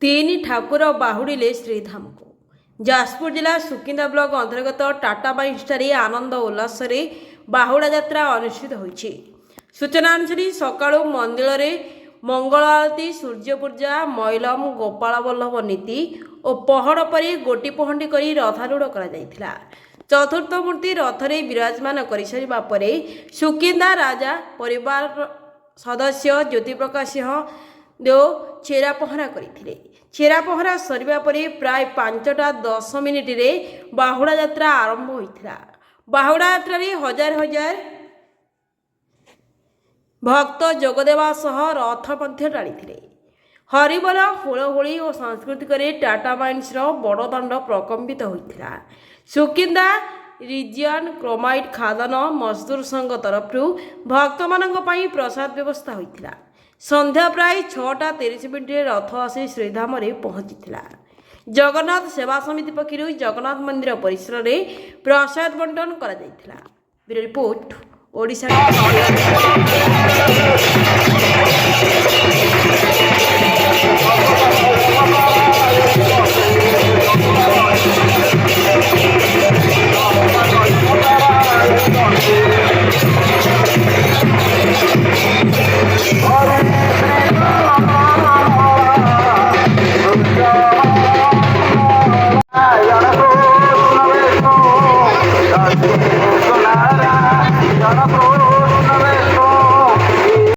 तीन ठाकुर बाहुड़िले श्रीधाम को जाजपुर जिला सुकिंदा ब्लॉक अंतर्गत टाटाबाइंसठारे आनंद उल्लास बाहुड़ा यात्रा अनुष्ठित होइछि। सूचना अनुसार सकाळु मंदिर मंगल आरती सूर्य पूजा मैलम गोपाल वल्लभ नीति और पहड़ पर गोटी पहंडी कर रथारूढ़ कर चतुर्थ मूर्ति रथरे विराजमान कर सारिबा परे सुकिंदा राजा परिवार सदस्य ज्योति प्रकाश सिंह देव छेरा पहरा करथिले। छेरा पहरा सरिबा परे प्राय 5:10 रे बाहुड़ा यात्रा आरंभ होइथिला। बाहुड़ा यात्रा रे हजार हजार भक्त जोगदेवा सह रथ मध्य टाणिथिले। हरिबोल हुलहुली और सांस्कृतिक टाटाबाइंस बड़दाण्ड प्रकम्पित होइथिला। सुकिंदा रिजियन क्रोमाइट खादन मजदूर संघ तरफ भक्त मानक पई प्रसाद व्यवस्था होइथिला। संध्या प्राय 6:30 रथ आसी श्रीधाम पहुंची। जगन्नाथ सेवा समिति पक्षर जगन्नाथ मंदिर परिसर में प्रसाद बंटन करा। Bureau report Odisha.